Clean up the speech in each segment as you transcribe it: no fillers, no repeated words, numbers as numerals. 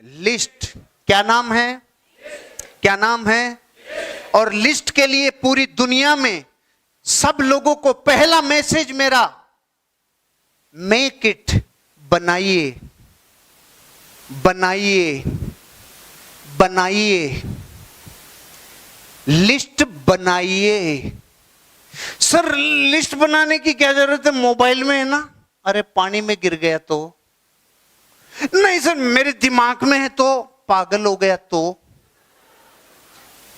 List. क्या नाम है? क्या नाम है? और लिस्ट के लिए पूरी दुनिया में सब लोगों को पहला मैसेज मेरा, मेक इट, बनाइए, बनाइए, बनाइए, लिस्ट बनाइए। सर लिस्ट बनाने की क्या जरूरत है, मोबाइल में है ना। अरे पानी में गिर गया तो? नहीं सर मेरे दिमाग में है तो? पागल हो गया तो?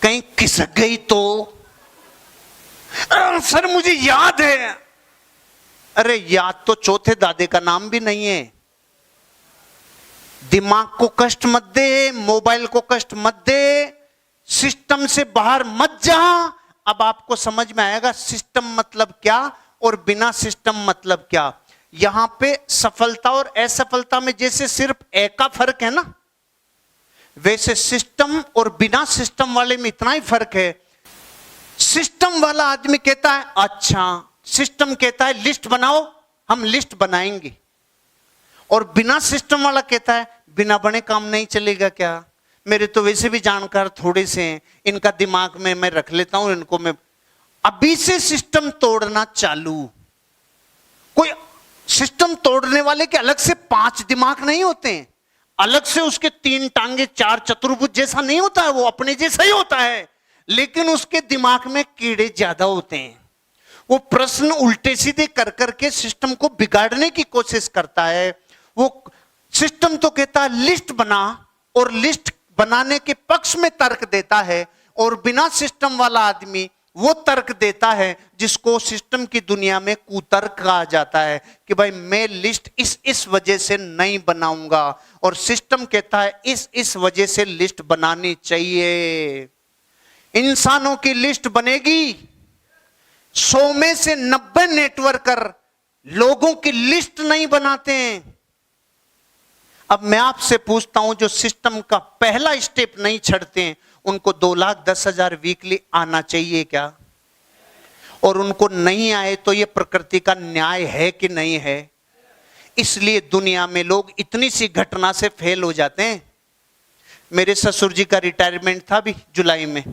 कहीं खिसक गई तो? सर मुझे याद है। अरे याद तो चौथे दादे का नाम भी नहीं है। दिमाग को कष्ट मत दे, मोबाइल को कष्ट मत दे, सिस्टम से बाहर मत जा। अब आपको समझ में आएगा सिस्टम मतलब क्या और बिना सिस्टम मतलब क्या। यहां पे सफलता और असफलता में जैसे सिर्फ ए का फर्क है ना, वैसे सिस्टम और बिना सिस्टम वाले में इतना ही फर्क है। सिस्टम वाला आदमी कहता है अच्छा, सिस्टम कहता है लिस्ट बनाओ, हम लिस्ट बनाएंगे। और बिना सिस्टम वाला कहता है बिना बने काम नहीं चलेगा क्या, मेरे तो वैसे भी जानकार थोड़े से हैं, इनका दिमाग में मैं रख लेता हूं, इनको मैं अभी से सिस्टम तोड़ना चालू। कोई सिस्टम तोड़ने वाले के अलग से 5 दिमाग नहीं होते हैं, अलग से उसके 3 टांगे 4 चतुर्भुज जैसा नहीं होता है, वो अपने जैसा ही होता है, लेकिन उसके दिमाग में कीड़े ज्यादा होते हैं। वो प्रश्न उल्टे सीधे कर करके सिस्टम को बिगाड़ने की कोशिश करता है। वो सिस्टम तो कहता है लिस्ट बना, और लिस्ट बनाने के पक्ष में तर्क देता है, और बिना सिस्टम वाला आदमी वो तर्क देता है जिसको सिस्टम की दुनिया में कुतर्क कहा जाता है कि भाई मैं लिस्ट इस वजह से नहीं बनाऊंगा, और सिस्टम कहता है इस वजह से लिस्ट बनानी चाहिए। इंसानों की लिस्ट बनेगी, 100 में से 90 नेटवर्कर लोगों की लिस्ट नहीं बनाते हैं। अब मैं आपसे पूछता हूं जो सिस्टम का पहला स्टेप नहीं छड़ते हैं, उनको 2,10,000 वीकली आना चाहिए क्या? और उनको नहीं आए तो ये प्रकृति का न्याय है कि नहीं है? इसलिए दुनिया में लोग इतनी सी घटना से फेल हो जाते हैं। मेरे ससुर जी का रिटायरमेंट था अभी जुलाई में,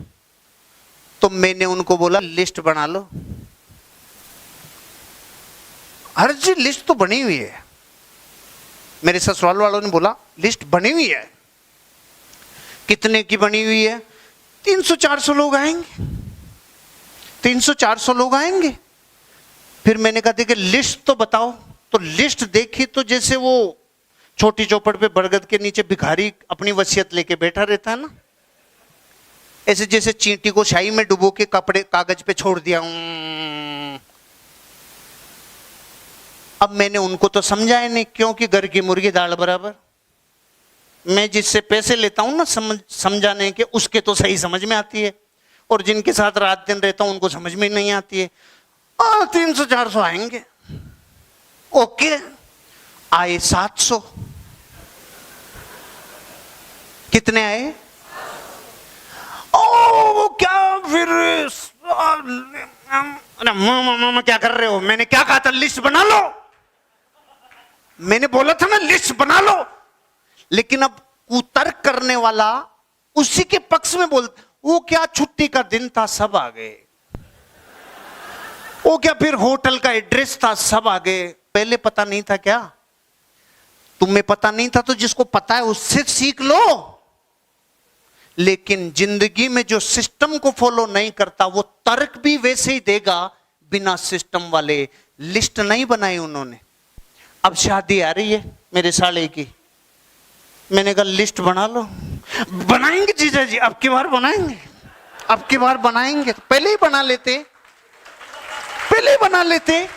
तो मैंने उनको बोला लिस्ट बना लो। हर जी लिस्ट तो बनी हुई है। मेरे ससुराल वालों ने बोला लिस्ट बनी हुई है। कितने की बनी हुई है? 300-400 लोग आएंगे, 300-400 लोग आएंगे। फिर मैंने कहा देखिए लिस्ट तो बताओ। तो लिस्ट देखी तो जैसे वो छोटी चौपड़ पे बरगद के नीचे भिखारी अपनी वसीयत लेके बैठा रहता है ना, ऐसे जैसे चींटी को शाही में डुबो के कपड़े कागज पे छोड़ दिया। अब मैंने उनको तो समझाया नहीं, क्योंकि घर की मुर्गी दाल बराबर। मैं जिससे पैसे लेता हूं ना समझाने के, उसके तो सही समझ में आती है, और जिनके साथ रात दिन रहता हूं उनको समझ में नहीं आती है। 300-400 आएंगे। ओके, आए 700। कितने आए? ओ क्या फिर मामा क्या कर रहे हो? मैंने क्या कहा था? लिस्ट बना लो। मैंने बोला था ना लिस्ट बना लो। लेकिन अब कुतर्क करने वाला उसी के पक्ष में बोल, वो क्या छुट्टी का दिन था सब आ गए, वो क्या फिर होटल का एड्रेस था सब आ गए। पहले पता नहीं था क्या? तुम्हें पता नहीं था तो जिसको पता है उससे सीख लो। लेकिन जिंदगी में जो सिस्टम को फॉलो नहीं करता वो तर्क भी वैसे ही देगा बिना सिस्टम वाले। लिस्ट नहीं बनाई उन्होंने। अब शादी आ रही है मेरे साले की, मैंने कहा लिस्ट बना लो। बनाएंगे जीजा जी, अब की बार बनाएंगे, अब की बार बनाएंगे। तो पहले ही बना लेते, पहले ही बना लेते।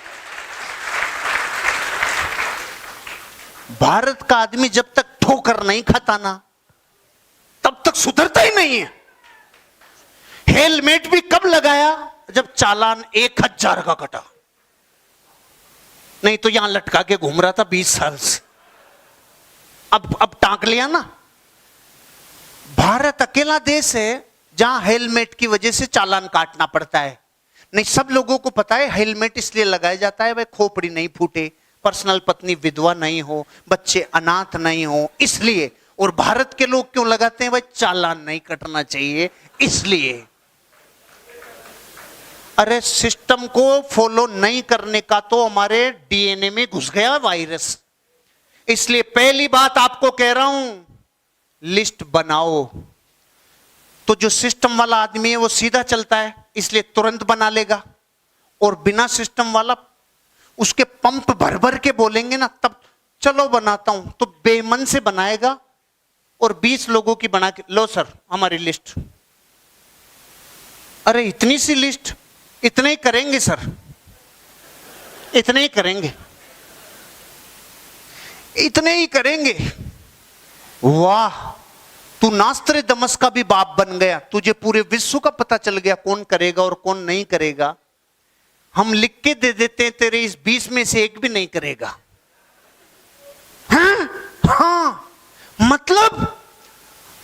भारत का आदमी जब तक ठोकर नहीं खाता ना तब तक सुधरता ही नहीं है। हेलमेट भी कब लगाया? जब चालान 1,000 का कटा, नहीं तो यहां लटका के घूम रहा था 20 साल से। अब टांक लिया ना। भारत अकेला देश है जहां हेलमेट की वजह से चालान काटना पड़ता है। नहीं, सब लोगों को पता है हेलमेट इसलिए लगाया जाता है भाई खोपड़ी नहीं फूटे, पर्सनल पत्नी विधवा नहीं हो, बच्चे अनाथ नहीं हो, इसलिए। और भारत के लोग क्यों लगाते हैं? भाई चालान नहीं कटना चाहिए इसलिए। अरे सिस्टम को फॉलो नहीं करने का तो हमारे डीएनए में घुस गया वायरस। इसलिए पहली बात आपको कह रहा हूं, लिस्ट बनाओ। तो जो सिस्टम वाला आदमी है वो सीधा चलता है, इसलिए तुरंत बना लेगा। और बिना सिस्टम वाला उसके पंप भर भर के बोलेंगे ना, तब चलो बनाता हूं, तो बेमन से बनाएगा। और 20 लोगों की बना के, लो सर हमारी लिस्ट। अरे इतनी सी लिस्ट, इतने ही करेंगे सर, इतने ही करेंगे, इतने ही करेंगे। वाह, तू नास्त्रे दमस का भी बाप बन गया, तुझे पूरे विश्व का पता चल गया कौन करेगा और कौन नहीं करेगा। हम लिख के दे देते हैं, तेरे इस 20 में से एक भी नहीं करेगा। हाँ मतलब,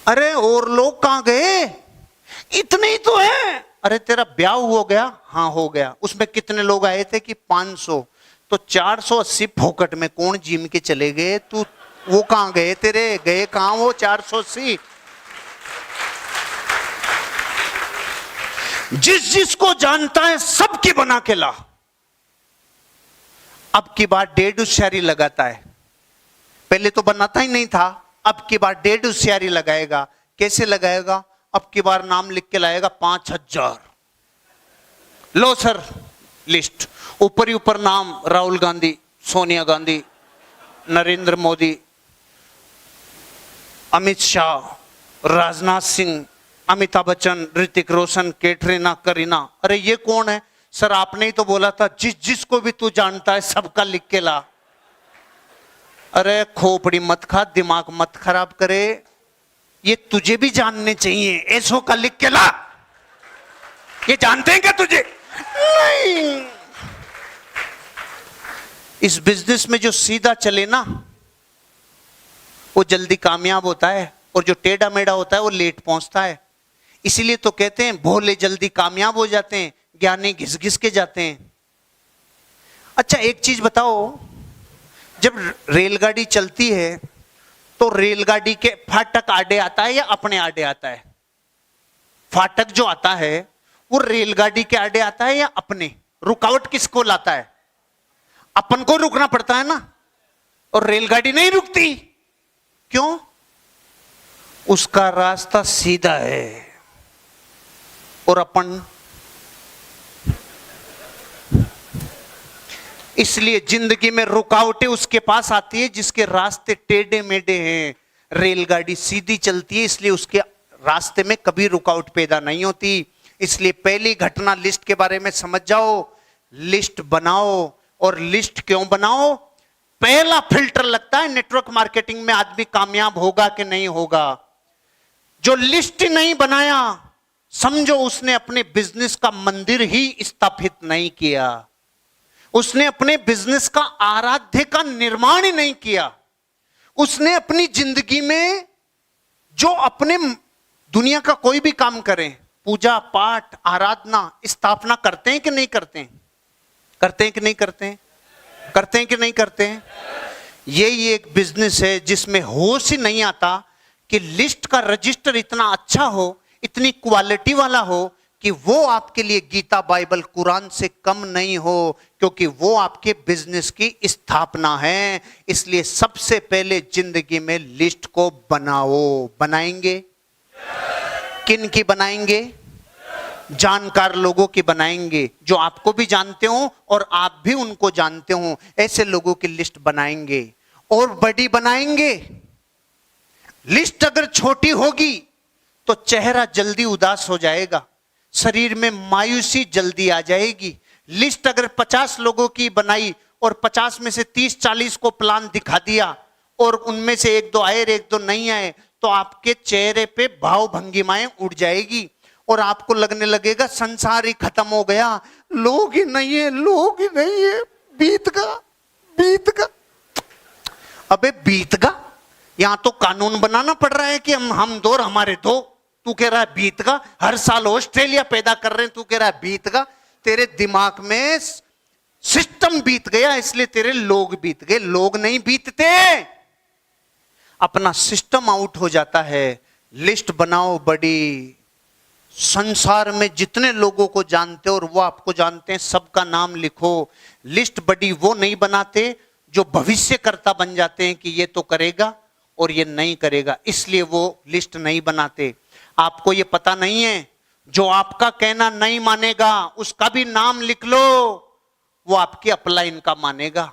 अरे और लोग कहां गए? इतने ही तो है। अरे तेरा ब्याह हो गया? हाँ हो गया। उसमें कितने लोग आए थे? कि 500। तो 480 फोकट में कौन जिम के चले गए? तू वो कहां गए? तेरे गए कहां वो 480? जिस जिसको जानता है सबकी बना के ला। अब की बार 1.5 होशियारी लगाता है, पहले तो बनाता ही नहीं था। अब की बार 1.5 होशियारी लगाएगा। कैसे लगाएगा? अब की बार नाम लिख के लाएगा 5000। लो सर लिस्ट, ऊपर ही ऊपर नाम, राहुल गांधी, सोनिया गांधी, नरेंद्र मोदी, अमित शाह, राजनाथ सिंह, अमिताभ बच्चन, ऋतिक रोशन, कैटरीना, करीना। अरे ये कौन है? सर आपने ही तो बोला था जिस जिसको भी तू जानता है सबका लिख के ला। अरे खोपड़ी मत खा, दिमाग मत खराब करे, ये तुझे भी जानने चाहिए। ऐसो का लिख के ला। ये जानते हैं क्या तुझे? नहीं। इस बिजनेस में जो सीधा चले ना वो जल्दी कामयाब होता है, और जो टेढ़ा मेढ़ा होता है वो लेट पहुंचता है। इसीलिए तो कहते हैं भोले जल्दी कामयाब हो जाते हैं, ज्ञानी घिस घिस के जाते हैं। अच्छा एक चीज बताओ, जब रेलगाड़ी चलती है तो रेलगाड़ी के फाटक आड़े आता है या अपने आड़े आता है? फाटक जो आता है वो रेलगाड़ी के आड़े आता है या अपने? रुकावट किसको लाता है? अपन को रुकना पड़ता है ना, और रेलगाड़ी नहीं रुकती। क्यों? उसका रास्ता सीधा है और अपन, इसलिए जिंदगी में रुकावटें उसके पास आती है जिसके रास्ते टेढ़े मेढ़े हैं। रेलगाड़ी सीधी चलती है, इसलिए उसके रास्ते में कभी रुकावट पैदा नहीं होती। इसलिए पहली घटना लिस्ट के बारे में समझ जाओ, लिस्ट बनाओ। और लिस्ट क्यों बनाओ? पहला फिल्टर लगता है नेटवर्क मार्केटिंग में, आदमी कामयाब होगा कि नहीं होगा। जो लिस्ट नहीं बनाया समझो उसने अपने बिजनेस का मंदिर ही स्थापित नहीं किया, उसने अपने बिजनेस का आराध्य का निर्माण ही नहीं किया। उसने अपनी जिंदगी में जो अपने दुनिया का कोई भी काम करें, पूजा पाठ आराधना स्थापना करते हैं कि नहीं करते हैं? करते हैं कि नहीं करते हैं? करते हैं कि नहीं करते हैं? यही एक बिजनेस है जिसमें होश ही नहीं आता कि लिस्ट का रजिस्टर इतना अच्छा हो, इतनी क्वालिटी वाला हो कि वो आपके लिए गीता बाइबल कुरान से कम नहीं हो, क्योंकि वो आपके बिजनेस की स्थापना है। इसलिए सबसे पहले जिंदगी में लिस्ट को बनाओ। बनाएंगे? किन की बनाएंगे? जानकार लोगों की बनाएंगे, जो आपको भी जानते हो और आप भी उनको जानते हो। ऐसे लोगों की लिस्ट बनाएंगे और बड़ी बनाएंगे। लिस्ट अगर छोटी होगी तो चेहरा जल्दी उदास हो जाएगा, शरीर में मायूसी जल्दी आ जाएगी। लिस्ट अगर 50 लोगों की बनाई और 50 में से 30-40 को प्लान दिखा दिया और उनमें से 1-2 आए और 1-2 नहीं आए, तो आपके चेहरे पे भाव भंगिमाएं उड़ जाएगी और आपको लगने लगेगा संसार ही खत्म हो गया, लोग ही नहीं है, लोग ही नहीं है, बीत गा बीत गा। अबे बीत गा, यहां तो कानून बनाना पड़ रहा है कि हम दो और हमारे दो। तू कह रहा है बीत गा। हर साल ऑस्ट्रेलिया पैदा कर रहे हैं, तू कह रहा है बीत गा। तेरे दिमाग में सिस्टम बीत गया, इसलिए तेरे लोग बीत गए। लोग नहीं बीतते, अपना सिस्टम आउट हो जाता है। लिस्ट बनाओ बड़ी, संसार में जितने लोगों को जानते हो और वो आपको जानते हैं सबका नाम लिखो। लिस्ट बड़ी वो नहीं बनाते जो भविष्यकर्ता बन जाते हैं कि ये तो करेगा और ये नहीं करेगा, इसलिए वो लिस्ट नहीं बनाते। आपको ये पता नहीं है, जो आपका कहना नहीं मानेगा उसका भी नाम लिख लो, वो आपकी अपलाइन का मानेगा,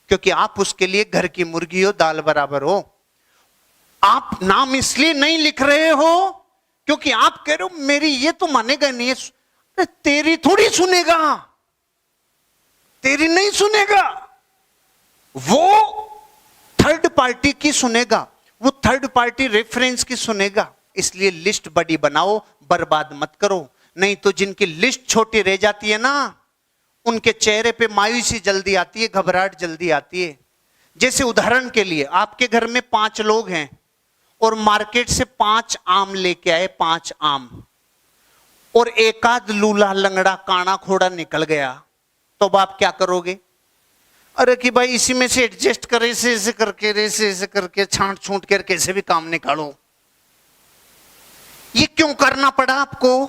क्योंकि आप उसके लिए घर की मुर्गी हो, दाल बराबर हो। आप नाम इसलिए नहीं लिख रहे हो क्योंकि आप कह रहे हो मेरी ये तो मानेगा नहीं, तेरी थोड़ी सुनेगा, तेरी नहीं सुनेगा, वो थर्ड पार्टी की सुनेगा, वो थर्ड पार्टी रेफरेंस की सुनेगा। इसलिए लिस्ट बड़ी बनाओ, बर्बाद मत करो। नहीं तो जिनकी लिस्ट छोटी रह जाती है ना, उनके चेहरे पे मायूसी जल्दी आती है, घबराहट जल्दी आती है। जैसे उदाहरण के लिए आपके घर में 5 लोग हैं और मार्केट से 5 आम लेके आए, 5 आम, और एक आध लूला लंगड़ा काना खोड़ा निकल गया, तो अब आप क्या करोगे? अरे कि भाई इसी में से एडजस्ट करे, ऐसे करके, ऐसे करके, छांट छूट कर कैसे भी काम निकालो। ये क्यों करना पड़ा आपको?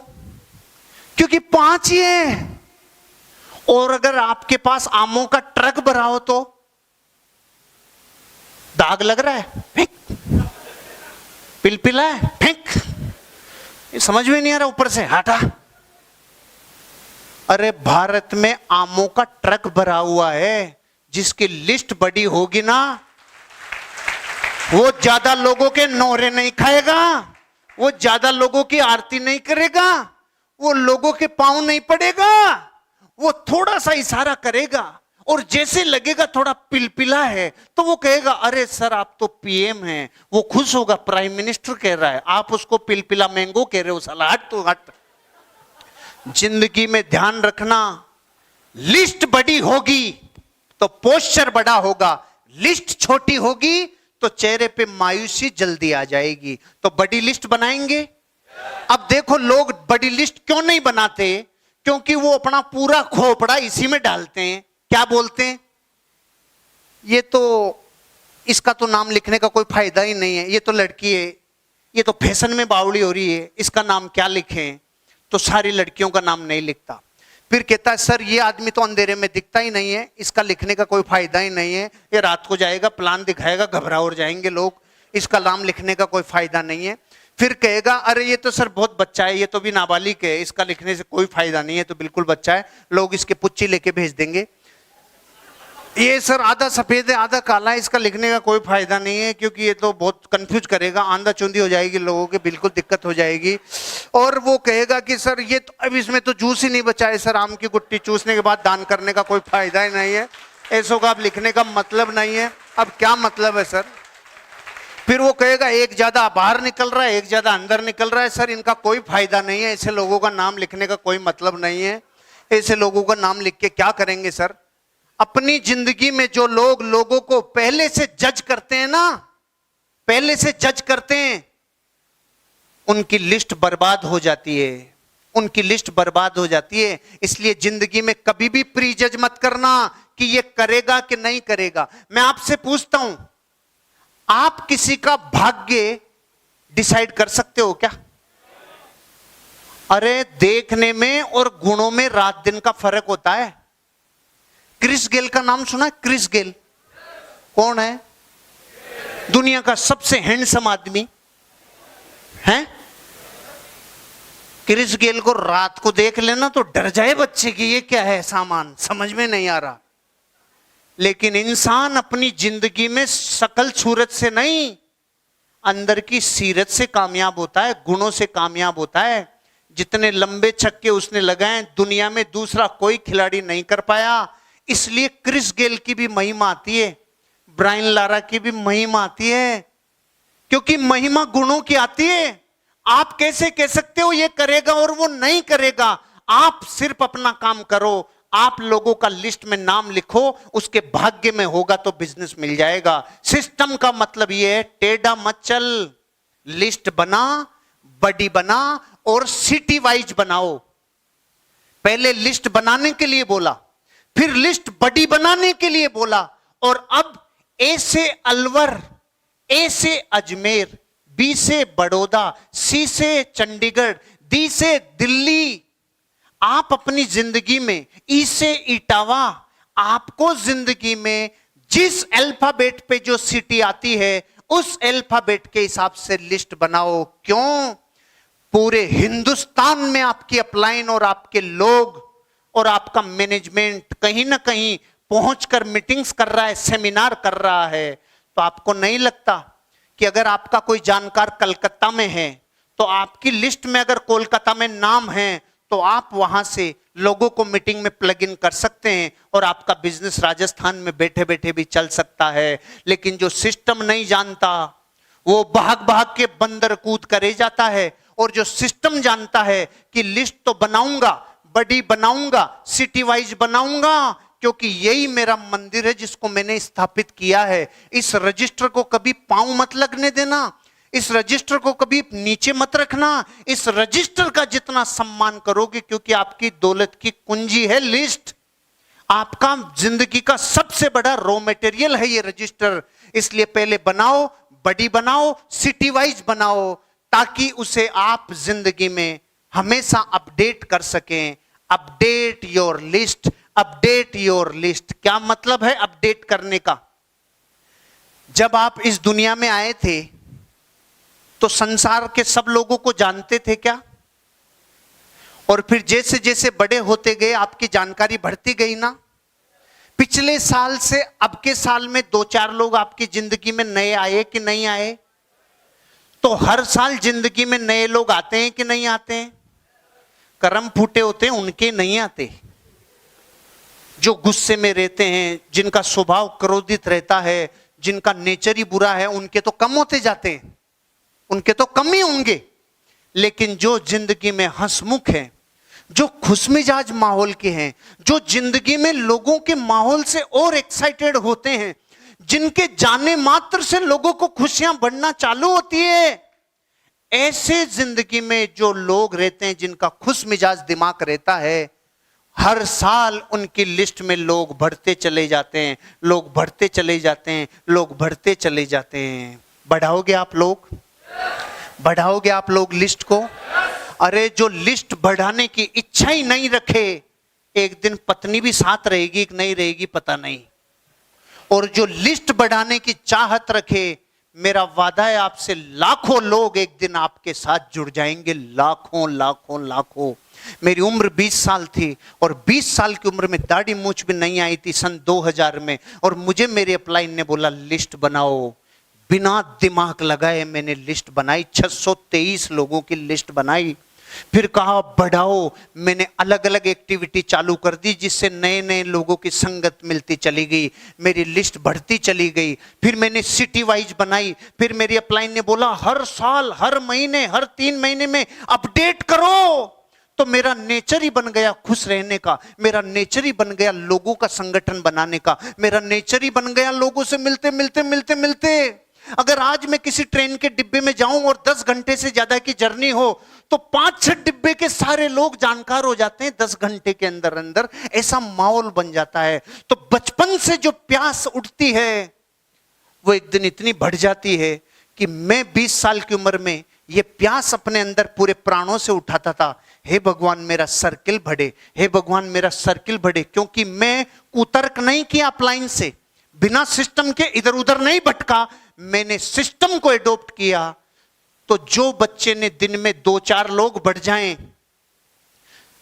क्योंकि 5 ही है, और अगर आपके पास आमों का ट्रक भरा हो तो दाग लग रहा है, फेंक, पिलपिला है, फेंक, ये समझ में नहीं आ रहा, ऊपर से हटा। अरे भारत में आमों का ट्रक भरा हुआ है, जिसकी लिस्ट बड़ी होगी ना, वो ज्यादा लोगों के नोरे नहीं खाएगा, वो ज्यादा लोगों की आरती नहीं करेगा, वो लोगों के पांव नहीं पड़ेगा, वो थोड़ा सा इशारा करेगा, और जैसे लगेगा थोड़ा पिलपिला है तो वो कहेगा अरे सर आप तो पीएम हैं, वो खुश होगा, प्राइम मिनिस्टर कह रहा है, आप उसको पिलपिला मैंगो कह रहे हो, साला हट तो हट। जिंदगी में ध्यान रखना, लिस्ट बड़ी होगी तो पोस्चर बड़ा होगा, लिस्ट छोटी होगी तो चेहरे पे मायूसी जल्दी आ जाएगी। तो बड़ी लिस्ट बनाएंगे। अब देखो लोग बड़ी लिस्ट क्यों नहीं बनाते? क्योंकि वो अपना पूरा खोपड़ा इसी में डालते हैं। क्या बोलते हैं? ये तो, इसका तो नाम लिखने का कोई फायदा ही नहीं है, ये तो लड़की है, ये तो फैशन में बावड़ी हो रही है, इसका नाम क्या लिखें? तो सारी लड़कियों का नाम नहीं लिखता। फिर कहता है सर ये आदमी तो अंधेरे में दिखता ही नहीं है, इसका लिखने का कोई फायदा ही नहीं है, ये रात को जाएगा, प्लान दिखाएगा, घबरा हो जाएंगे लोग, इसका नाम लिखने का कोई फायदा नहीं है। फिर कहेगा अरे ये तो सर बहुत बच्चा है, ये तो भी नाबालिग है, इसका लिखने से कोई फायदा नहीं है, तो बिल्कुल बच्चा है, लोग इसके पुच्ची लेके भेज देंगे। ये सर आधा सफेद है आधा काला है, इसका लिखने का कोई फायदा नहीं है, क्योंकि ये तो बहुत कंफ्यूज करेगा, आंधा चूंधी हो जाएगी लोगों के, बिल्कुल दिक्कत हो जाएगी। और वो कहेगा कि सर ये तो अब इसमें तो जूस ही नहीं बचा है, सर आम की गुट्टी चूसने के बाद दान करने का कोई फायदा ही नहीं है, ऐसो का अब लिखने का मतलब नहीं है। अब क्या मतलब है सर? फिर वो कहेगा एक ज्यादा बाहर निकल रहा है, एक ज्यादा अंदर निकल रहा है, सर इनका कोई फायदा नहीं है, ऐसे लोगों का नाम लिखने का कोई मतलब नहीं है, ऐसे लोगों का नाम लिख के क्या करेंगे सर? अपनी जिंदगी में जो लोग लोगों को पहले से जज करते हैं ना, पहले से जज करते हैं, उनकी लिस्ट बर्बाद हो जाती है, उनकी लिस्ट बर्बाद हो जाती है। इसलिए जिंदगी में कभी भी प्री जज मत करना कि ये करेगा कि नहीं करेगा। मैं आपसे पूछता हूं, आप किसी का भाग्य डिसाइड कर सकते हो क्या? अरे देखने में और गुणों में रात दिन का फर्क होता है। क्रिस गेल का नाम सुना है? क्रिस गेल कौन है? दुनिया का सबसे हैंडसम आदमी है। क्रिस गेल को रात को देख लेना तो डर जाए बच्चे की ये क्या है सामान, समझ में नहीं आ रहा। लेकिन इंसान अपनी जिंदगी में शकल सूरत से नहीं, अंदर की सीरत से कामयाब होता है, गुणों से कामयाब होता है। जितने लंबे छक्के उसने लगाए दुनिया में दूसरा कोई खिलाड़ी नहीं कर पाया। इसलिए क्रिस गेल की भी महिमा आती है, ब्रायन लारा की भी महिमा आती है, क्योंकि महिमा गुणों की आती है। आप कैसे कह सकते हो ये करेगा और वो नहीं करेगा? आप सिर्फ अपना काम करो, आप लोगों का लिस्ट में नाम लिखो, उसके भाग्य में होगा तो बिजनेस मिल जाएगा। सिस्टम का मतलब ये है टेढ़ा मत चल, लिस्ट बना, बड़ी बना और सिटी वाइज बनाओ। पहले लिस्ट बनाने के लिए बोला, फिर लिस्ट बड़ी बनाने के लिए बोला, और अब ए से अलवर, ए से अजमेर, बी से बड़ौदा, सी से चंडीगढ़, डी से दिल्ली। आप अपनी जिंदगी में ई से इटावा, आपको जिंदगी में जिस अल्फाबेट पे जो सिटी आती है उस अल्फाबेट के हिसाब से लिस्ट बनाओ। क्यों? पूरे हिंदुस्तान में आपकी अपलाइन और आपके लोग और आपका मैनेजमेंट कहीं ना कहीं पहुंचकर मीटिंग्स कर रहा है, सेमिनार कर रहा है। तो आपको नहीं लगता कि अगर आपका कोई जानकार कलकत्ता में है तो आपकी लिस्ट में अगर कोलकाता में नाम है तो आप वहां से लोगों को मीटिंग में प्लग इन कर सकते हैं और आपका बिजनेस राजस्थान में बैठे बैठे भी चल सकता है। लेकिन जो सिस्टम नहीं जानता वो भाग भाग के बंदर कूद करे जाता है, और जो सिस्टम जानता है कि लिस्ट तो बनाऊंगा, बड़ी बनाऊंगा, सिटी वाइज बनाऊंगा, क्योंकि यही मेरा मंदिर है जिसको मैंने स्थापित किया है। इस रजिस्टर को कभी पांव मत लगने देना, इस रजिस्टर को कभी नीचे मत रखना। इस रजिस्टर का जितना सम्मान करोगे, क्योंकि आपकी दौलत की कुंजी है लिस्ट, आपका जिंदगी का सबसे बड़ा रॉ मटेरियल है ये रजिस्टर। इसलिए पहले बनाओ, बड़ी बनाओ, सिटी वाइज बनाओ, ताकि उसे आप जिंदगी में हमेशा अपडेट कर सकें। Update your list, update your list. क्या मतलब है अपडेट करने का? जब आप इस दुनिया में आए थे तो संसार के सब लोगों को जानते थे क्या? और फिर जैसे जैसे बड़े होते गए आपकी जानकारी बढ़ती गई ना। पिछले साल से अब के साल में 2-4 लोग आपकी जिंदगी में नए आए कि नहीं आए? तो हर साल जिंदगी में नए लोग आते हैं कि नहीं आते हैं? कर्म फूटे होते हैं उनके नहीं आते। जो गुस्से में रहते हैं, जिनका स्वभाव क्रोधित रहता है, जिनका नेचर ही बुरा है, उनके तो कम होते जाते हैं, उनके तो कम ही होंगे। लेकिन जो जिंदगी में हंसमुख हैं, जो खुशमिजाज माहौल के हैं, जो जिंदगी में लोगों के माहौल से और एक्साइटेड होते हैं, जिनके जाने मात्र से लोगों को खुशियां बढ़ना चालू होती है, ऐसे जिंदगी में जो लोग रहते हैं, जिनका खुशमिजाज दिमाग रहता है, हर साल उनकी लिस्ट में लोग बढ़ते चले जाते हैं, लोग बढ़ते चले जाते हैं, लोग बढ़ते चले जाते हैं। बढ़ाओगे आप लोग? बढ़ाओगे आप लोग लिस्ट को? अरे जो लिस्ट बढ़ाने की इच्छा ही नहीं रखे, एक दिन पत्नी भी साथ रहेगी कि नहीं रहेगी पता नहीं। और जो लिस्ट बढ़ाने की चाहत रखे, मेरा वादा है आपसे, लाखों लोग एक दिन आपके साथ जुड़ जाएंगे। लाखों लाखों लाखों। मेरी उम्र 20 साल थी और 20 साल की उम्र में दाढ़ी मूछ भी नहीं आई थी सन 2000 में, और मुझे मेरे अपलाइन ने बोला लिस्ट बनाओ। बिना दिमाग लगाए मैंने लिस्ट बनाई, 623 लोगों की लिस्ट बनाई। फिर कहा बढ़ाओ, मैंने अलग अलग एक्टिविटी चालू कर दी जिससे नए नए लोगों की संगत मिलती चली गई, मेरी लिस्ट बढ़ती चली गई। फिर मैंने सिटी वाइज बनाई। फिर मेरी अपलाइन ने बोला हर साल, हर महीने, हर 3 महीने में अपडेट करो। तो मेरा नेचर ही बन गया खुश रहने का, मेरा नेचर ही बन गया लोगों का संगठन बनाने का, मेरा नेचर ही बन गया लोगों से मिलते मिलते मिलते मिलते। अगर आज मैं किसी ट्रेन के डिब्बे में जाऊं और 10 घंटे से ज्यादा की जर्नी हो तो 5-6 डिब्बे के सारे लोग जानकार हो जाते हैं 10 घंटे के अंदर अंदर। ऐसा माहौल बन जाता है। तो बचपन से जो प्यास उठती है वो एक दिन इतनी बढ़ जाती है कि मैं 20 साल की उम्र में ये प्यास अपने अंदर पूरे प्राणों से उठाता था, हे भगवान मेरा सर्किल बढ़े, हे भगवान मेरा सर्किल बढ़े। क्योंकि मैं कुतर्क नहीं किया अपलाइन से, बिना सिस्टम के इधर उधर नहीं भटका, मैंने सिस्टम को एडॉप्ट किया। तो जो बच्चे ने दिन में 2-4 लोग बढ़ जाएं,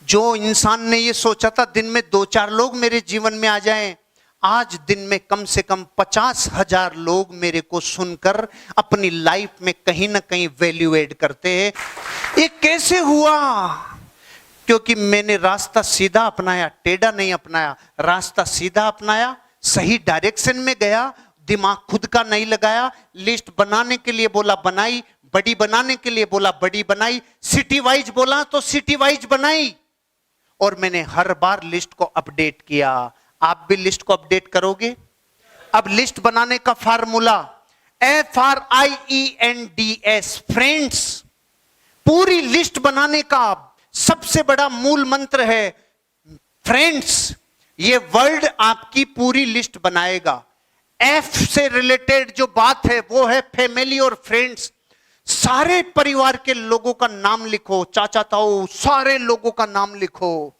जो इंसान ने ये सोचा था दिन में 2-4 लोग मेरे जीवन में आ जाएं, आज दिन में कम से कम 50,000 लोग मेरे को सुनकर अपनी लाइफ में कहीं ना कहीं वैल्यू एड करते हैं। ये कैसे हुआ? क्योंकि मैंने रास्ता सीधा अपनाया, टेढ़ा नहीं अपनाया। रास्ता सीधा अपनाया, सही डायरेक्शन में गया, दिमाग खुद का नहीं लगाया। लिस्ट बनाने के लिए बोला बनाई, बड़ी बनाने के लिए बोला बड़ी बनाई, सिटी वाइज बोला तो सिटी वाइज बनाई। और मैंने हर बार लिस्ट को अपडेट किया। आप भी लिस्ट को अपडेट करोगे? अब लिस्ट बनाने का फार्मूला FRIENDS, फ्रेंड्स। पूरी लिस्ट बनाने का सबसे बड़ा मूल मंत्र है फ्रेंड्स। ये वर्ड आपकी पूरी लिस्ट बनाएगा। एफ से रिलेटेड जो बात है वो है फैमिली और फ्रेंड्स। सारे परिवार के लोगों का नाम लिखो, चाचा ताऊ सारे लोगों का नाम लिखो।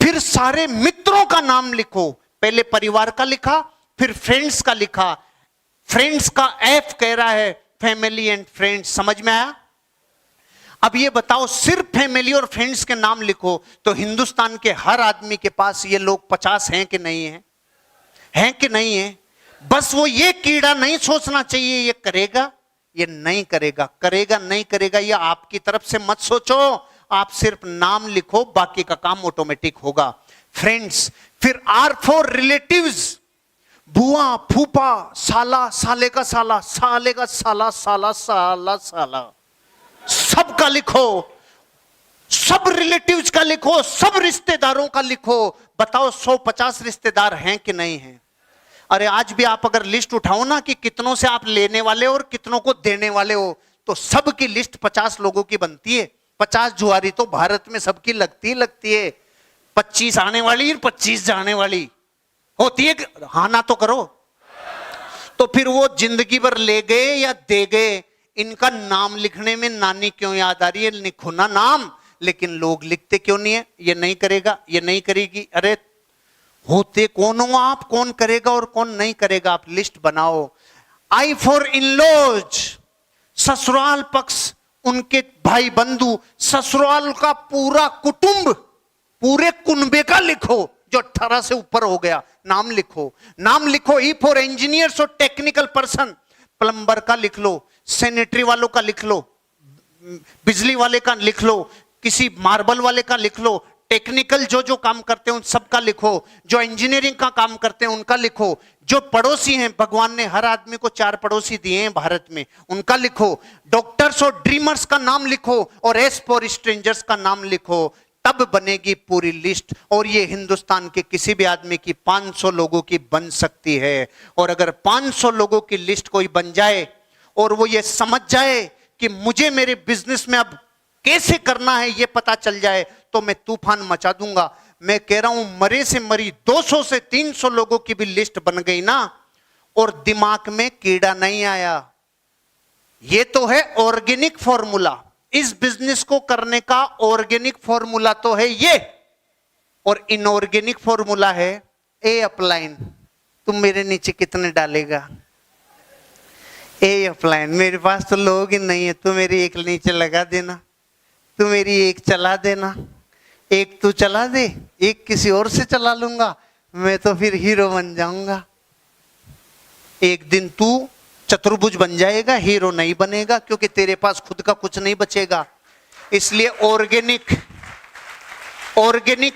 फिर सारे मित्रों का नाम लिखो। पहले परिवार का लिखा, फिर फ्रेंड्स का लिखा। फ्रेंड्स का एफ कह रहा है फैमिली एंड फ्रेंड्स। समझ में आया? अब ये बताओ, सिर्फ फैमिली और फ्रेंड्स के नाम लिखो तो हिंदुस्तान के हर आदमी के पास ये लोग 50 हैं कि नहीं है? हैं कि नहीं है? बस वो ये कीड़ा नहीं सोचना चाहिए ये करेगा, ये नहीं करेगा, करेगा नहीं करेगा, ये आपकी तरफ से मत सोचो। आप सिर्फ नाम लिखो, बाकी का काम ऑटोमेटिक होगा। फ्रेंड्स। फिर आर फॉर रिलेटिव्स। बुआ, फूफा, साला, साले का साला, साले का साला, साला साला साला, सबका लिखो। सब रिलेटिव्स का लिखो, सब रिश्तेदारों का लिखो। बताओ 150 रिश्तेदार हैं कि नहीं हैं? अरे आज भी आप अगर लिस्ट उठाओ ना कि कितनों से आप लेने वाले हो और कितनों को देने वाले हो, तो सबकी लिस्ट 50 लोगों की बनती है। 50 जुआरी तो भारत में सबकी लगती है। 25 आने वाली और 25 जाने वाली होती है। हाँ ना तो करो। तो फिर वो जिंदगी भर ले गए या दे गए, इनका नाम लिखने में नानी क्यों याद आ रही है? लिखो ना नाम, लेकिन लोग लिखते क्यों नहीं है? ये नहीं करेगा, ये नहीं करेगी। अरे होते कौन हो आप? कौन करेगा और कौन नहीं करेगा? आप लिस्ट बनाओ। I for in-laws. ससुराल पक्ष, उनके भाई बंधु, ससुराल का पूरा कुटुंब, पूरे कुनबे का लिखो। जो 18 से ऊपर हो गया नाम लिखो। नाम लिखो। ई फॉर इंजीनियर्स और टेक्निकल पर्सन। प्लम्बर का लिख लो, सैनिटरी वालों का लिख लो, बिजली वाले का लिख लो, किसी मार्बल वाले का लिख लो। टेक्निकल जो जो काम करते हैं उन सब का लिखो। जो इंजीनियरिंग का काम करते हैं उनका लिखो। जो पड़ोसी हैं, भगवान ने हर आदमी को 4 पड़ोसी दिए हैं भारत में, उनका लिखो। डॉक्टर्स और ड्रीमर्स का नाम लिखो और एस फॉर स्ट्रेंजर्स का नाम लिखो। तब बनेगी पूरी लिस्ट। और ये हिंदुस्तान के किसी भी आदमी की 500 लोगों की बन सकती है। और अगर 500 लोगों की लिस्ट कोई बन जाए और वो ये समझ जाए कि मुझे मेरे बिजनेस में अब कैसे करना है ये पता चल जाए, तो मैं तूफान मचा दूंगा। मैं कह रहा हूं, मरे से मरी 200 से 300 लोगों की भी लिस्ट बन गई ना, और दिमाग में कीड़ा नहीं आया। ये तो है ऑर्गेनिक फॉर्मूला। इस बिजनेस को करने का ऑर्गेनिक फॉर्मूला तो है ये, और इनऑर्गेनिक फॉर्मूला है ए अपलाइन। तुम मेरे नीचे कितने डालेगा? ए अपलाइन। मेरे पास तो लोग ही नहीं है, तू मेरी एक नीचे लगा देना, तू मेरी एक चला देना, एक तू चला दे, एक किसी और से चला लूंगा, मैं तो फिर हीरो बन जाऊंगा। एक दिन तू चतुर्भुज बन जाएगा, हीरो नहीं बनेगा, क्योंकि तेरे पास खुद का कुछ नहीं बचेगा। इसलिए ऑर्गेनिक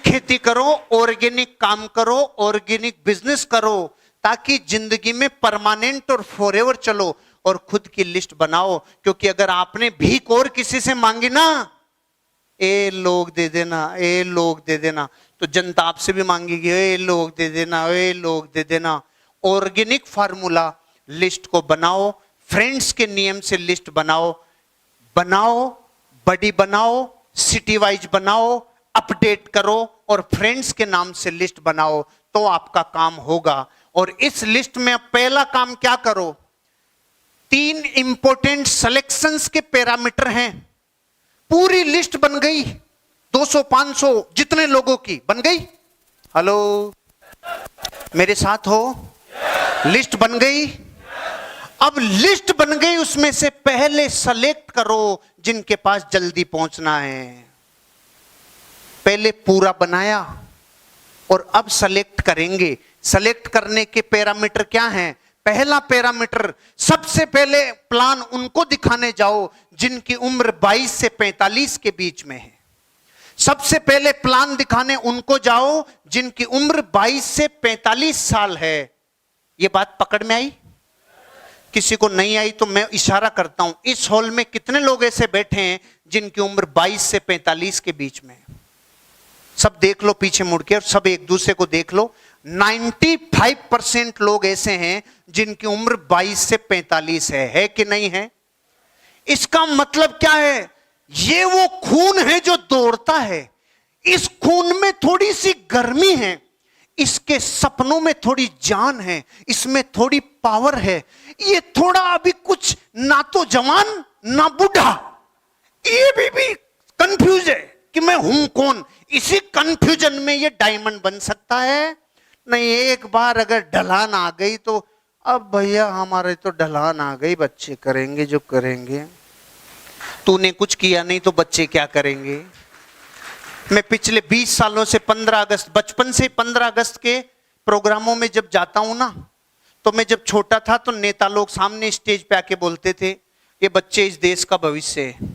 खेती करो, ऑर्गेनिक काम करो, ऑर्गेनिक बिजनेस करो, ताकि जिंदगी में परमानेंट और फॉरएवर चलो। और खुद की लिस्ट बनाओ, क्योंकि अगर आपने भीख और किसी से मांगी ना, ए लोग दे देना, ए लोग दे देना, तो जनता आपसे भी मांगेगी, ए लोग दे देना, ए लोग दे देना। ऑर्गेनिक फार्मूला लिस्ट को बनाओ। फ्रेंड्स के नियम से लिस्ट बनाओ, बड़ी बनाओ, सिटी वाइज बनाओ, अपडेट करो, और फ्रेंड्स के नाम से लिस्ट बनाओ, तो आपका काम होगा। और इस लिस्ट में पहला काम क्या करो? 3 इंपॉर्टेंट सिलेक्शंस के पैरामीटर हैं। पूरी लिस्ट बन गई, 200 500 जितने लोगों की बन गई। हेलो, मेरे साथ हो? लिस्ट बन गई। अब लिस्ट बन गई, उसमें से पहले सेलेक्ट करो जिनके पास जल्दी पहुंचना है। पहले पूरा बनाया और अब सेलेक्ट करेंगे। सेलेक्ट करने के पैरामीटर क्या हैं? पहला पैरामीटर, सबसे पहले प्लान उनको दिखाने जाओ जिनकी उम्र 22 से 45 के बीच में है। सबसे पहले प्लान दिखाने उनको जाओ जिनकी उम्र 22 से 45 साल है। यह बात पकड़ में आई? किसी को नहीं आई तो मैं इशारा करता हूं। इस हॉल में कितने लोग ऐसे बैठे हैं जिनकी उम्र 22 से 45 के बीच में है? सब देख लो पीछे मुड़ के, और सब एक दूसरे को देख लो। 95% लोग ऐसे हैं जिनकी उम्र 22 से 45 है कि नहीं है? इसका मतलब क्या है? ये वो खून है जो दौड़ता है। इस खून में थोड़ी सी गर्मी है, इसके सपनों में थोड़ी जान है, इसमें थोड़ी पावर है, ये थोड़ा अभी कुछ ना तो जवान ना बूढ़ा, ये भी कंफ्यूज है कि मैं हूं कौन। इसी कंफ्यूजन में ये डायमंड बन सकता है। नहीं, एक बार अगर ढलान आ गई तो अब भैया हमारे तो ढलान आ गई, बच्चे करेंगे जो करेंगे, तूने कुछ किया नहीं तो बच्चे क्या करेंगे। मैं पिछले 20 सालों से 15 अगस्त, बचपन से 15 अगस्त के प्रोग्रामों में जब जाता हूं ना, तो मैं जब छोटा था तो नेता लोग सामने स्टेज पे आके बोलते थे ये बच्चे इस देश का भविष्य है।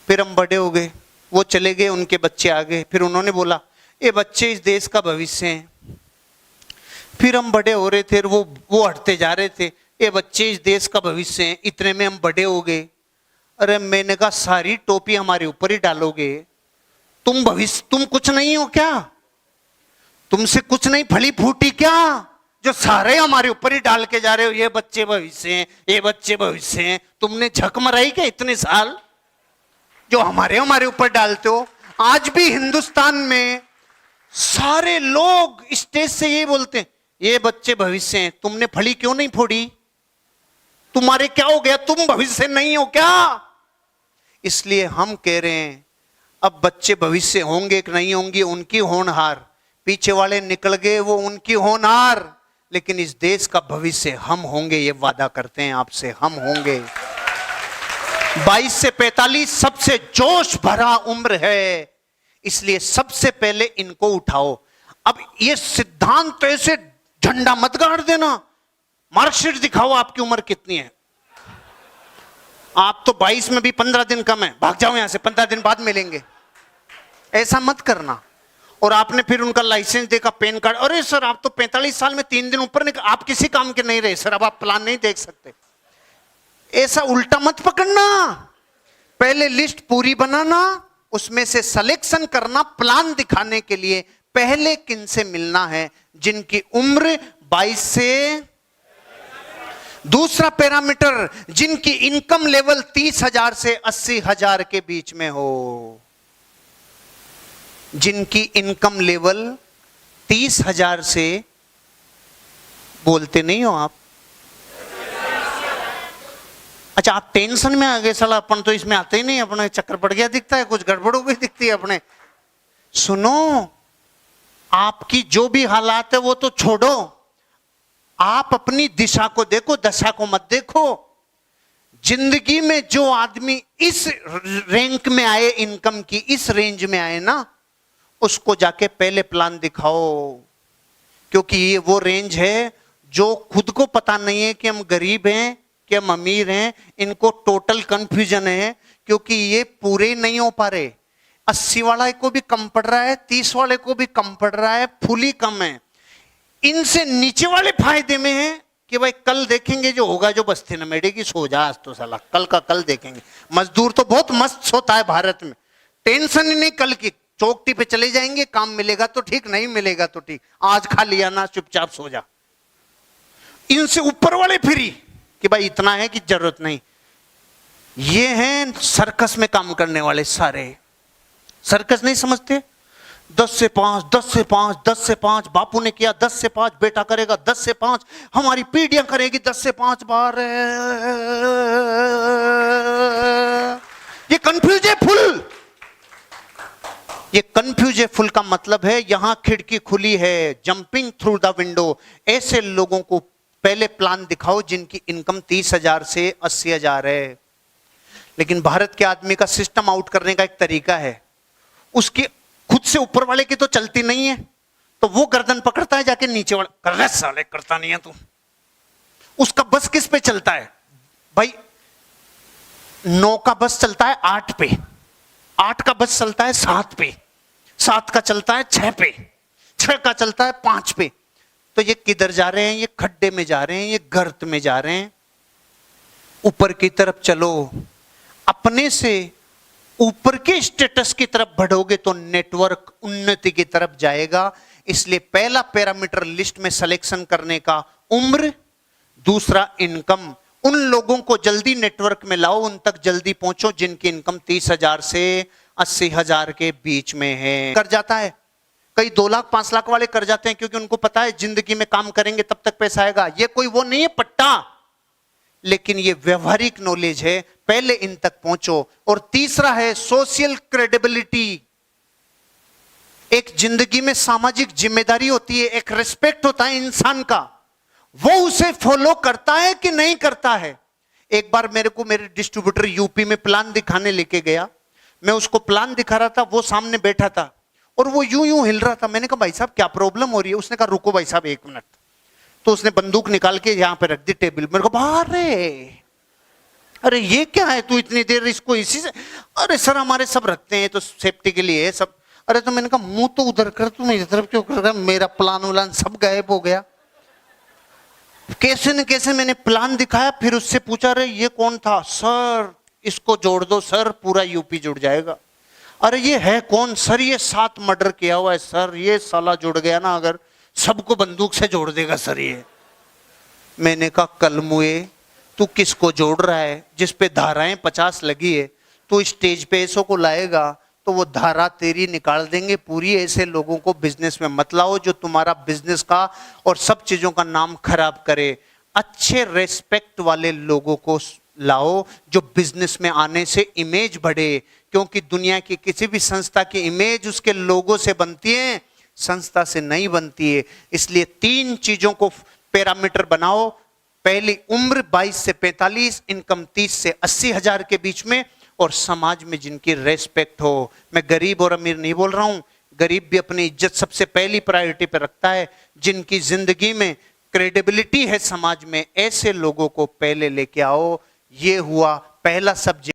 फिर हम बड़े हो गए, वो चले गए, उनके बच्चे आ गए, फिर उन्होंने बोला ये बच्चे इस देश का भविष्य हैं। फिर हम बड़े हो रहे थे, वो हटते जा रहे थे, ये बच्चे इस देश का भविष्य हैं। इतने में हम बड़े हो गए। अरे मैंने कहा सारी टोपी हमारे ऊपर ही डालोगे, तुम भविष्य, तुम कुछ नहीं हो क्या, तुमसे कुछ नहीं फली फूटी क्या, जो सारे हमारे ऊपर ही डाल के जा रहे हो ये बच्चे भविष्य हैं, ये बच्चे भविष्य हैं। तुमने झक मराई क्या इतने साल जो हमारे ऊपर डालते हो। आज भी हिंदुस्तान में सारे लोग स्टेज से ये बोलते हैं ये बच्चे भविष्य हैं। तुमने फली क्यों नहीं फोड़ी, तुम्हारे क्या हो गया, तुम भविष्य नहीं हो क्या। इसलिए हम कह रहे हैं अब बच्चे भविष्य होंगे कि नहीं होंगे उनकी होनहार, पीछे वाले निकल गए वो उनकी होनहार, लेकिन इस देश का भविष्य हम होंगे, ये वादा करते हैं आपसे, हम होंगे। 22 से 45 सबसे जोश भरा उम्र है, इसलिए सबसे पहले इनको उठाओ। अब ये सिद्धांत तो ऐसे झंडा मत गाड़ देना, मार्कशीट दिखाओ आपकी उम्र कितनी है। आप तो 22 में भी 15 दिन कम है, भाग जाओ यहां से, 15 दिन बाद मिलेंगे, ऐसा मत करना। और आपने फिर उनका लाइसेंस देखा, पैन कार्ड, अरे सर आप तो 45 साल में 3 दिन ऊपर निकल, आप किसी काम के नहीं रहे सर, अब आप प्लान नहीं देख सकते। ऐसा उल्टा मत पकड़ना, पहले लिस्ट पूरी बनाना, उसमें से सिलेक्शन करना प्लान दिखाने के लिए पहले किन से मिलना है, जिनकी उम्र 22 से, दूसरा पैरामीटर जिनकी इनकम लेवल 30,000 से 80,000 के बीच में हो, जिनकी इनकम लेवल 30,000 से, बोलते नहीं हो आप, अच्छा आप टेंशन में आ गए, साला अपन तो इसमें आते ही नहीं, अपने चक्कर पड़ गया दिखता है, कुछ गड़बड़ हो गई दिखती है अपने। सुनो, आपकी जो भी हालात है वो तो छोड़ो, आप अपनी दिशा को देखो, दशा को मत देखो। जिंदगी में जो आदमी इस रैंक में आए, इनकम की इस रेंज में आए ना, उसको जाके पहले प्लान दिखाओ, क्योंकि ये वो रेंज है जो खुद को पता नहीं है कि हम गरीब हैं कि हम अमीर हैं, इनको टोटल कंफ्यूजन है, क्योंकि ये पूरे नहीं हो पा रहे। 80 वाले को भी कम पड़ रहा है, 30 वाले को भी कम पड़ रहा है, फुली कम है। इनसे नीचे वाले फायदे में हैं कि भाई कल देखेंगे जो होगा, जो बस्ती न मेड़ेगी, सो जा आज तो साला, कल का कल देखेंगे। मजदूर तो बहुत मस्त सोता है भारत में, टेंशन ही नहीं कल की, चौकटी पे चले जाएंगे, काम मिलेगा तो ठीक, नहीं मिलेगा तो ठीक, आज खा लिया ना, चुपचाप सो जा। इनसे ऊपर वाले फ्री कि भाई इतना है कि जरूरत नहीं। ये हैं सर्कस में काम करने वाले सारे, सर्कस नहीं समझते। 10 से 5, 10 से 5, 10 से 5, बापू ने किया 10 से 5, बेटा करेगा 10 से 5, हमारी पीढ़ियां करेगी 10 से 5 बार। ये कंफ्यूज है फुल, ये कंफ्यूज है फुल का मतलब है यहां खिड़की खुली है, जंपिंग थ्रू द विंडो। ऐसे लोगों को पहले प्लान दिखाओ जिनकी इनकम 30,000 से 80,000 है। लेकिन भारत के आदमी का सिस्टम आउट करने का एक तरीका है, उसकी खुद से ऊपर वाले की तो चलती नहीं है, तो वो गर्दन पकड़ता है जाके नीचे वाले, कर रहे साले, करता नहीं है तू। उसका बस किस पे चलता है भाई? 9 का बस चलता है 8 पे, 8 का बस चलता है 7 पे, 7 का चलता है 6 पे, 6 का चलता है 5 पे। तो ये किधर जा रहे हैं? ये खड्डे में जा रहे हैं, ये गर्त में जा रहे हैं। ऊपर की तरफ चलो, अपने से ऊपर के स्टेटस की तरफ बढ़ोगे तो नेटवर्क उन्नति की तरफ जाएगा। इसलिए पहला पैरामीटर लिस्ट में सिलेक्शन करने का उम्र, दूसरा इनकम। उन लोगों को जल्दी नेटवर्क में लाओ, उन तक जल्दी पहुंचो जिनकी इनकम 30,000 से 80,000 के बीच में है। कर जाता है कई 2 लाख 5 लाख वाले कर जाते हैं क्योंकि उनको पता है जिंदगी में काम करेंगे तब तक पैसा आएगा। ये कोई वो नहीं है पट्टा, लेकिन ये व्यवहारिक नॉलेज है, पहले इन तक पहुंचो। और तीसरा है सोशल क्रेडिबिलिटी। एक जिंदगी में सामाजिक जिम्मेदारी होती है, एक रिस्पेक्ट होता है इंसान का, वो उसे फॉलो करता है कि नहीं करता है। एक बार मेरे को मेरे डिस्ट्रीब्यूटर यूपी में प्लान दिखाने लेके गया, मैं उसको प्लान दिखा रहा था, वो सामने बैठा था और वो यूं यूं हिल रहा था। मैंने कहा भाई साहब क्या प्रॉब्लम हो रही है? उसने कहा रुको भाई साहब 1 मिनट। तो उसने बंदूक निकाल के यहां पे रख दी टेबल। मेरे को बाहर रे, अरे ये क्या है, तू इतनी देर इसको इसी से? अरे सर हमारे सब रखते हैं तो सेफ्टी के लिए है सब। अरे तो मैंने कहा मुंह तो उधर कर, तू इस तरफ क्यों कर रहा? मेरा प्लान उलान सब गायब हो गया। कैसे न कैसे मैंने प्लान दिखाया, फिर उससे पूछा अरे ये कौन था? सर इसको जोड़ दो सर, पूरा यूपी जुड़ जाएगा। अरे ये है कौन? सर ये 7 मर्डर किया हुआ है सर, ये साला जुड़ गया ना अगर, सबको बंदूक से जोड़ देगा सर ये। मैंने कहा कलमुए तू किसको जोड़ रहा है? जिस पे धाराएं 50 लगी है, तू स्टेज पे ऐसों को लाएगा तो वो धारा तेरी निकाल देंगे पूरी। ऐसे लोगों को बिजनेस में मत लाओ जो तुम्हारा बिजनेस का और सब चीजों का नाम खराब करे। अच्छे रेस्पेक्ट वाले लोगों को लाओ जो बिजनेस में आने से इमेज बढ़े, क्योंकि दुनिया की किसी भी संस्था की इमेज उसके लोगों से बनती है, संस्था से नहीं बनती है। इसलिए 3 चीजों को पैरामीटर बनाओ। पहली उम्र 22 से 45, इनकम 30 से 80 हजार के बीच में, और समाज में जिनकी रेस्पेक्ट हो। मैं गरीब और अमीर नहीं बोल रहा हूं, गरीब भी अपनी इज्जत सबसे पहली प्रायोरिटी पे रखता है। जिनकी जिंदगी में क्रेडिबिलिटी है समाज में, ऐसे लोगों को पहले लेके आओ। ये हुआ पहला सब्जेक्ट।